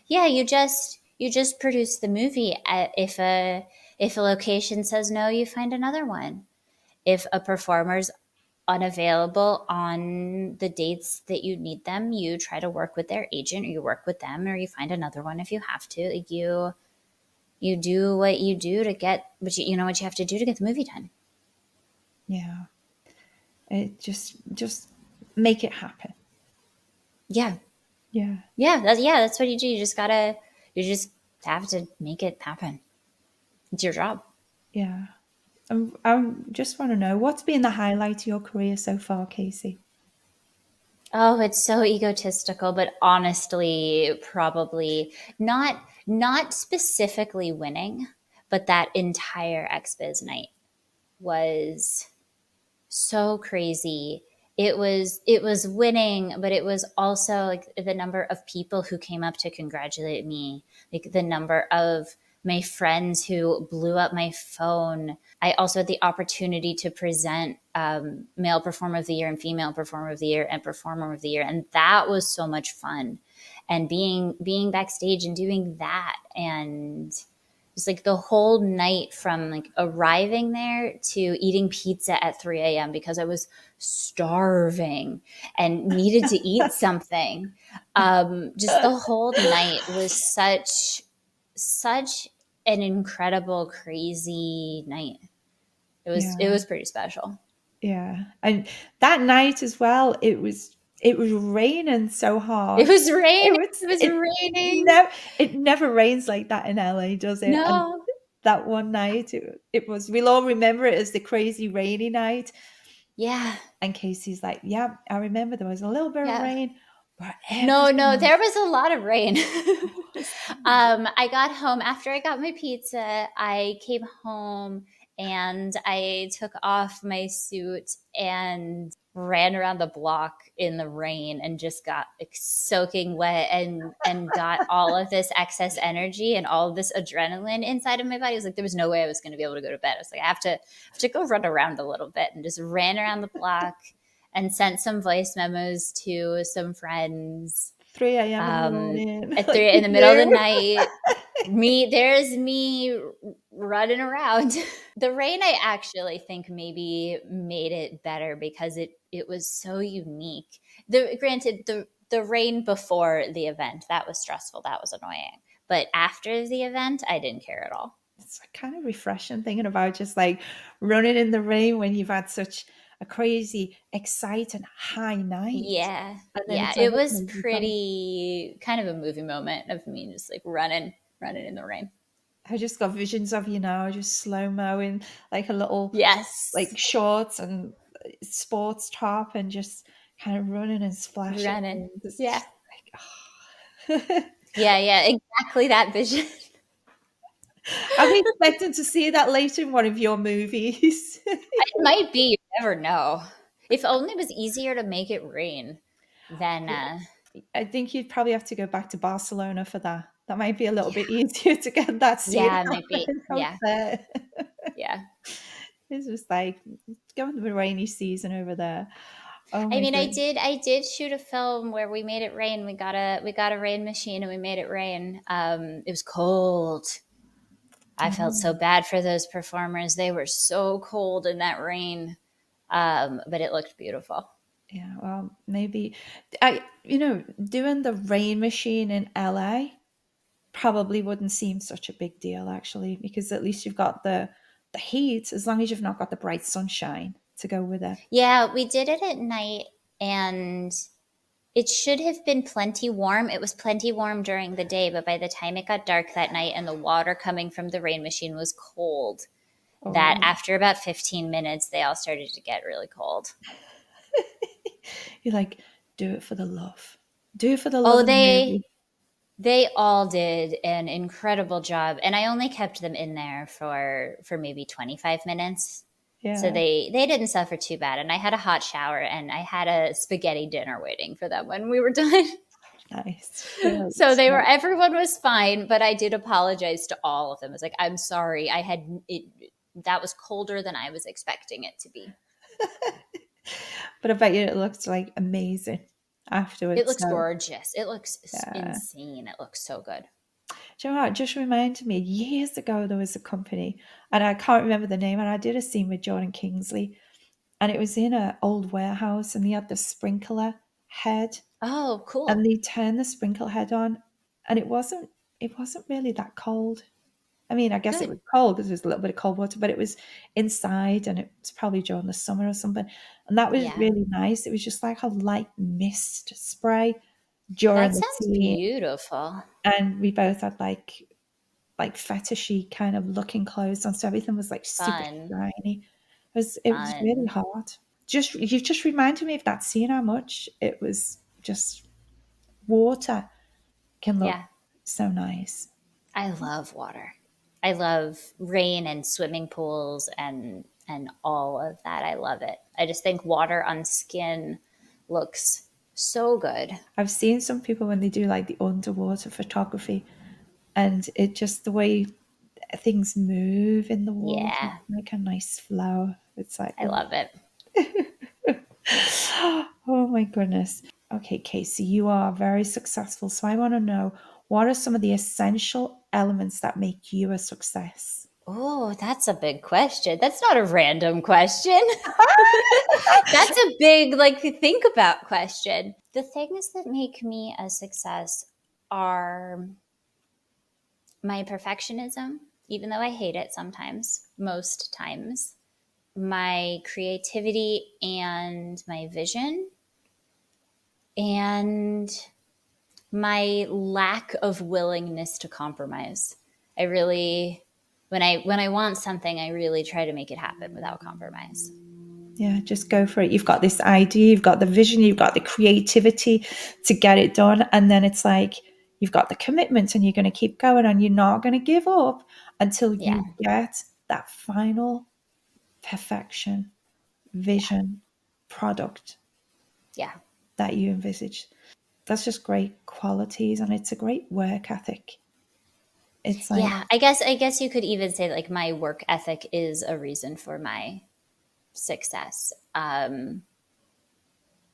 Yeah, you just produce the movie. If a location says no, you find another one. If a performer's unavailable on the dates that you need them, you try to work with their agent, or you work with them, or you find another one if you have to. Like, you do what you do to get what you have to do to get the movie done. Yeah. It just make it happen. Yeah. Yeah. That's what you do. You just have to make it happen. It's your job. Yeah. I just want to know, what's been the highlight of your career so far, Casey? Oh, it's so egotistical, but honestly, probably not specifically winning, but that entire XBiz night was so crazy. It was winning, but it was also like the number of people who came up to congratulate me, like the number of my friends who blew up my phone. I also had the opportunity to present male performer of the year and female performer of the year and performer of the year, and that was so much fun. And being backstage and doing that, and was like the whole night from like arriving there to eating pizza at 3 a.m. because I was starving and needed to eat something. Just the whole night was such an incredible, crazy night. It Yeah. was pretty special. Yeah. And that night as well, it was raining so It hard. was raining. It It was it raining. never it never rains like that in LA, does it? And No. that one night it was, we'll all remember it as the crazy rainy night. Yeah. And Casey's like, yeah, I remember there was a little bit of Yeah. rain, but No, everything there was a lot of rain. was I got home after I got my pizza. I came home and I took off my suit and ran around the block in the rain and just got like, soaking wet and got all of this excess energy and all of this adrenaline inside of my body. It was like there was no way I was going to be able to go to bed. I was like, I have to go run around a little bit, and just ran around the block and sent some voice memos to some friends 3 a.m. in the um, morning, at like three in you the middle of the do. night. There's me running around. The rain, I actually think maybe made it better because it was so unique. Granted, the rain before the event, that was stressful, that was annoying, but after the event, I didn't care at all. It's kind of refreshing thinking about just like running in the rain when you've had such a crazy, exciting high night. Yeah, And then yeah, it's it over was and you've got, pretty kind of a movie moment of me just like running in the rain. I just got visions of you now, just slow mo in like a little Yes, like shorts and sports top and just kind of running and splashing. running. And it's Yeah, just like, oh. yeah, exactly that vision. I'm expecting to see that later in one of your movies. It might be. You never know. If only it was easier to make it rain, then I think you'd probably have to go back to Barcelona for that. That might be a little yeah, bit easier to get that scene yeah, it might be. happening out Yeah, there. yeah. It's just like going to the rainy season over there. Oh I my mean, goodness. I did shoot a film where we made it rain. We got a rain machine and we made it rain. It was cold. I felt Oh, so bad for those performers. They were so cold in that rain. But it looked beautiful. yeah, well, maybe doing the rain machine in LA probably wouldn't seem such a big deal actually, because at least you've got the heat, as long as you've not got the bright sunshine to go with it. Yeah, we did it at night and it should have been plenty warm. It was plenty warm during the day, but by the time it got dark that night and the water coming from the rain machine was cold, that Oh, after about 15 minutes, they all started to get really cold. you're like, do it for the love. Do it for the love Oh, of the movie. they all did an incredible job, and I only kept them in there for maybe 25 minutes. So Yeah, they didn't suffer too bad, and I had a hot shower and I had a spaghetti dinner waiting for them when we were done. nice. Yeah, So that's nice. everyone was fine, but I did apologize to all of them. I was like, I'm sorry. That was colder than I was expecting it to be. But I bet you it looks like amazing It afterwards. looks So gorgeous. It looks yeah. insane. It looks so good. Do you know what? It just reminded me, years ago there was a company, and I can't remember the name, and I did a scene with Jordan Kingsley, and it was in an old warehouse, and they had the sprinkler head, Oh, and cool. they turned the sprinkler head on, and it wasn't really that cold. I mean, I guess it Good. was cold because there was a little bit of cold water, but it was inside, and it was probably during the summer or something, and that was Yeah. really nice. It was just like a light mist spray during That the sounds scene, beautiful. and we both had like fetishy kind of looking clothes on, so everything was like super Fun. shiny. It was really Fun. hard. You just reminded me of that scene, how much it was just water can look Yeah. so nice. I love water. I love rain and swimming pools and all of that. I love it. I just think water on skin looks so good. I've seen some people when they do like the underwater photography, and it just the way things move in the water, Yeah. like a nice flow. It's like, I love it. oh my goodness. Okay, Casey, you are very successful. So I want to know, what are some of the essential elements that make you a success? Oh, that's a big question. That's not a random question. That's a big, like, think about question. The things that make me a success are my perfectionism, even though I hate it sometimes, most times, my creativity and my vision, and my lack of willingness to compromise. I really, when I want something, I really try to make it happen without compromise. Yeah, just go for it. You've got this idea, you've got the vision, you've got the creativity to get it done. And then it's like you've got the commitment and you're going to keep going and you're not going to give up until Yeah, you get that final perfection, vision, product yeah, that you envisage. That's just great qualities and it's a great work ethic. It's like, yeah. I guess you could even say like my work ethic is a reason for my success. I'm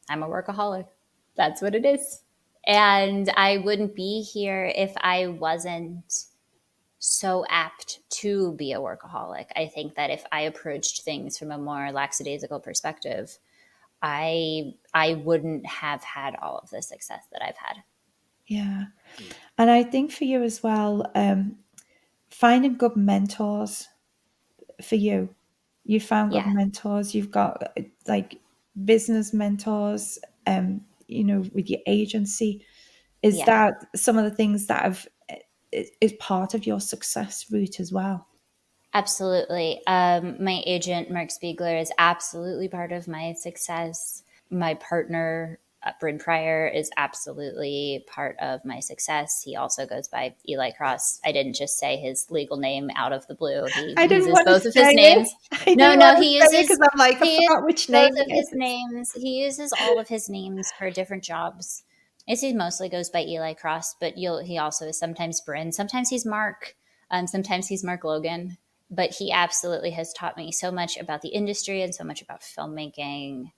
a workaholic. That's what it is. And I wouldn't be here if I wasn't so apt to be a workaholic. I think that if I approached things from a more lackadaisical perspective, I wouldn't have had all of the success that I've had. yeah. And I think for you as well, finding good mentors for you. You found good Yeah. mentors. You've got like business mentors. With your agency, is Yeah. that some of the things that have is part of your success route as well? Absolutely. My agent, Mark Spiegler, is absolutely part of my success. My partner, Bryn Pryor, is absolutely part of my success. He also goes by Eli Cross. I didn't just say his legal name out of the blue. He I didn't uses want to both of his say it. names. I No, didn't no, want to say it because I'm like, I he uses forgot which both name of it his is. names. He uses all of his names for different jobs. He mostly goes by Eli Cross, but he also is sometimes Bryn. Sometimes he's Mark. Sometimes he's Mark Logan. But he absolutely has taught me so much about the industry and so much about filmmaking.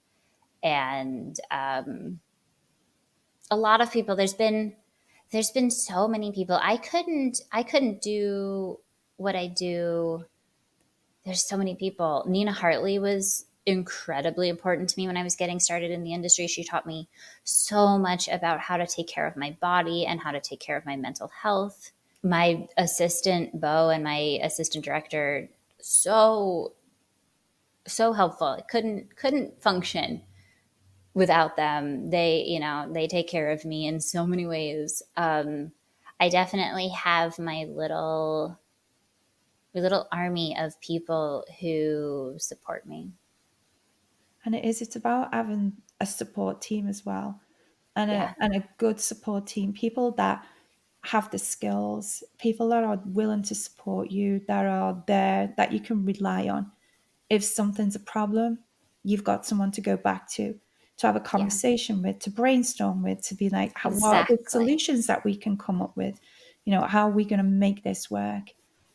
And a lot of people, there's been so many people. I couldn't do what I do. There's so many people. Nina Hartley was incredibly important to me when I was getting started in the industry. She taught me so much about how to take care of my body and how to take care of my mental health. My assistant Bo and my assistant director, so helpful. I couldn't function without them. They take care of me in so many ways. I definitely have my little army of people who support me. And it's about having a support team as well, and Yeah, a good support team. People that have the skills, people that are willing to support you, that are there, that you can rely on. If something's a problem, you've got someone to go back to have a yeah, conversation with, to brainstorm with, to be like, what are the exactly. solutions that we can come up with? How are we going to make this work?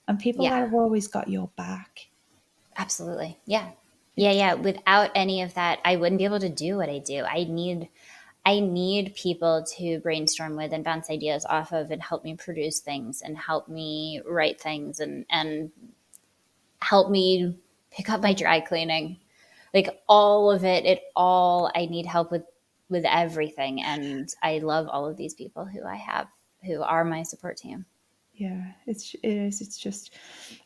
And people that Yeah, have always got your back. absolutely. Yeah, yeah, It's yeah. Without any of that, I wouldn't be able to do what I do. I need people to brainstorm with and bounce ideas off of and help me produce things and help me write things and help me pick up my dry cleaning. Like all of it, I need help with everything. And I love all of these people who I have who are my support team. Yeah, it's just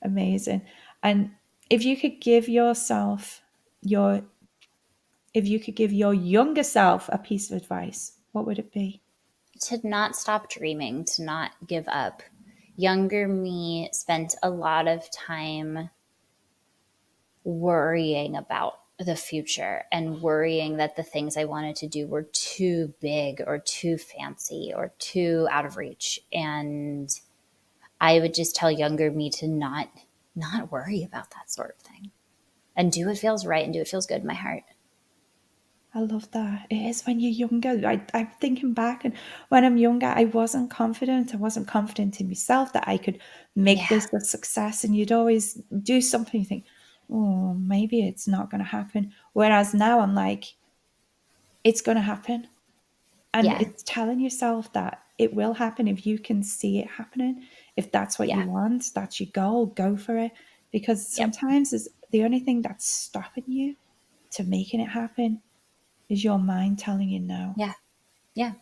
amazing. And if you could give yourself your if you could give your younger self a piece of advice, what would it be? To not stop dreaming, to not give up. Younger me spent a lot of time worrying about the future and worrying that the things I wanted to do were too big or too fancy or too out of reach. And I would just tell younger me to not worry about that sort of thing and do what feels right and do what feels good in my heart. I love that. It is when you're younger. I'm thinking back, and when I'm younger, I wasn't confident. I wasn't confident in myself that I could make Yeah. this a success. And you'd always do something, you think, oh, maybe it's not going to happen. Whereas now I'm like, it's going to happen. And Yeah. it's telling yourself that. it will happen if you can see it happening. If that's what you Yeah. want, that's your goal, go for it. Because Yep. sometimes it's the only thing that's stopping you to making it happen is your mind telling you no. Yeah. Yeah.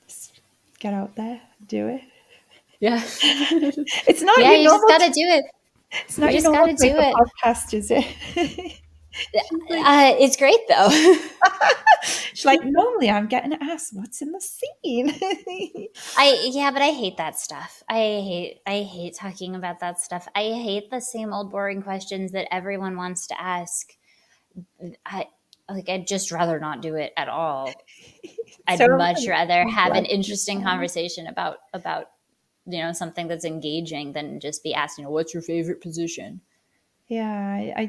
Just get out there, do it. Yeah. It's not Yeah, your you just normal. got to do it. It's You not your just got normal to type do of it. podcast, is it? She's like, It's great though. she's like, normally I'm getting asked what's in the scene. But I hate that stuff. I hate talking about that stuff. I hate the same old boring questions that everyone wants to ask. I I'd just rather not do it at all. So I'd much rather I'm have glad an you interesting found. conversation about something that's engaging than just be asked, what's your favorite position? Yeah,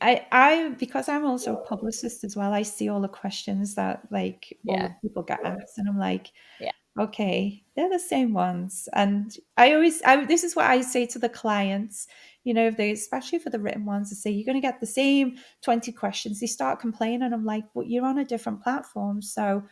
I because I'm also a publicist as well, I see all the questions that like all the Yeah. people get asked, and I'm like, Yeah. okay, they're the same ones. And this is what I say to the clients, if they, especially for the written ones, I say, you're going to get the same 20 questions. They start complaining. And I'm like, but you're on a different platform. So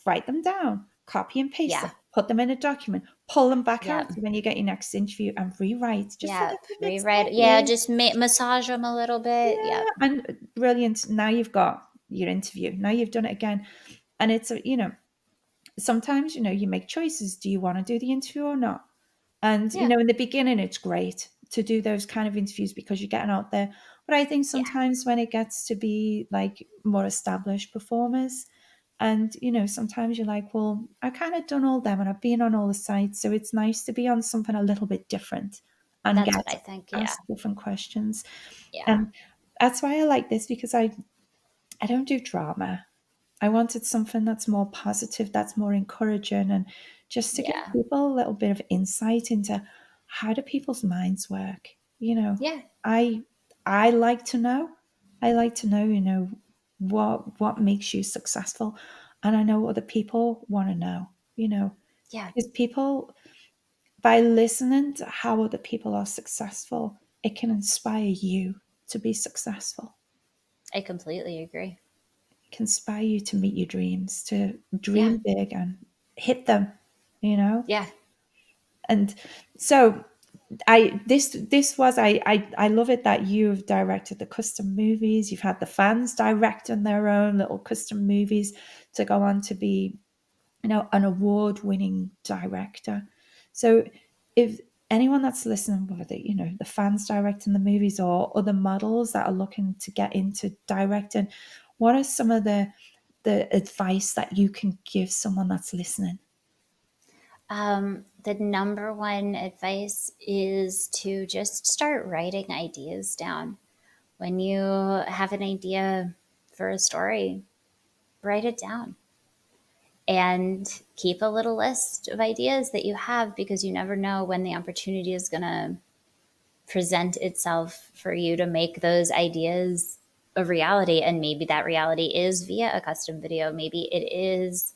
write them down, copy and paste Yeah. them, put them in a document, pull them back Yeah. out when you get your next interview and rewrite just a Yeah. little bit Rewrite. Yeah. slightly. Just massage them a little bit. Yeah. Yeah. And brilliant. Now you've got your interview. Now you've done it again. And it's, sometimes, you make choices. Do you want to do the interview or not? And, Yeah. in the beginning, it's great to do those kind of interviews because you're getting out there. But I think Yeah. sometimes when it gets to be like more established performers, and, sometimes you're like, well, I've kind of done all them and I've been on all the sites. So it's nice to be on something a little bit different and That's get what to I think. Yeah. ask different questions. Yeah. And that's why I like this, because I don't do drama. I wanted something that's more positive, that's more encouraging, and just to give Yeah. people a little bit of insight into how do people's minds work. Yeah. I I like to know. I like to know, what makes you successful, and I know other people want to know. Yeah. Because people, by listening to how other people are successful, it can inspire you to be successful. I completely agree. Can inspire you to meet your dreams, to Yeah. dream big and hit them, you know? Yeah. And so I love it that you've directed the custom movies. You've had the fans directing their own little custom movies to go on to be, an award-winning director. So if anyone that's listening, whether the fans directing the movies or other models that are looking to get into directing, what are some of the advice that you can give someone that's listening? The number one advice is to just start writing ideas down. When you have an idea for a story, write it down and keep a little list of ideas that you have, because you never know when the opportunity is going to present itself for you to make those ideas a reality. And maybe that reality is via a custom video. Maybe it is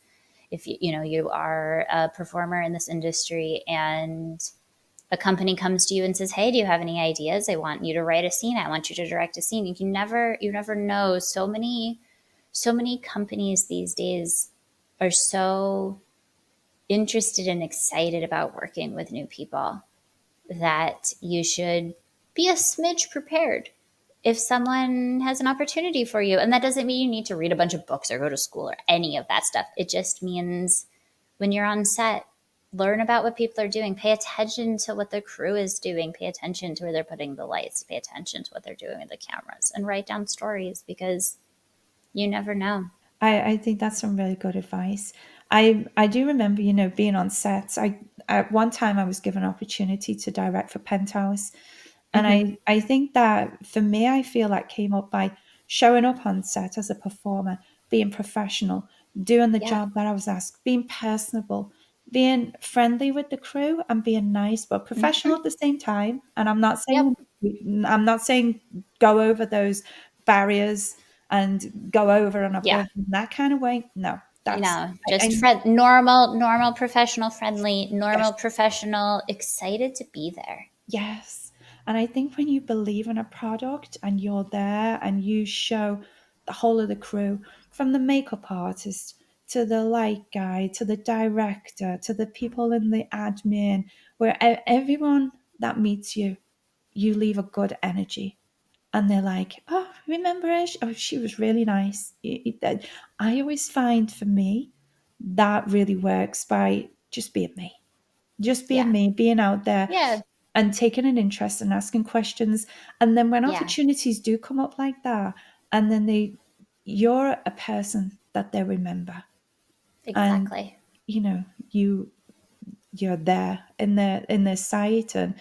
if you are a performer in this industry and a company comes to you and says, hey, do you have any ideas? I want you to write a scene. I want you to direct a scene. You never know. So many companies these days are so interested and excited about working with new people that you should be a smidge prepared if someone has an opportunity for you. And that doesn't mean you need to read a bunch of books or go to school or any of that stuff. It just means when you're on set, learn about what people are doing. Pay attention to what the crew is doing. Pay attention to where they're putting the lights. Pay attention to what they're doing with the cameras, and write down stories, because you never know. I think that's some really good advice. I do remember, being on sets. At one time I was given an opportunity to direct for Penthouse. And Mm-hmm. I think that for me, I feel that came up by showing up on set as a performer, being professional, doing the Yeah. job that I was asked, being personable, being friendly with the crew and being nice, but professional Mm-hmm. at the same time. And Yep. I'm not saying go over those barriers and go over and Yeah. above in that kind of way. No, Just I normal, professional, friendly, yes. normal, professional, excited to be there. Yes. And I think when you believe in a product and you're there and you show the whole of the crew, from the makeup artist to the light guy, to the director, to the people in the admin, where everyone that meets you, you leave a good energy. And they're like, oh, remember her? Oh, she was really nice. I always find for me that really works by just being me. Just being Yeah. me, being out there Yeah. and taking an interest and asking questions. And then when Yeah. opportunities do come up like that, and then you're a person that they remember. And Exactly. you know, you're there in their sight, and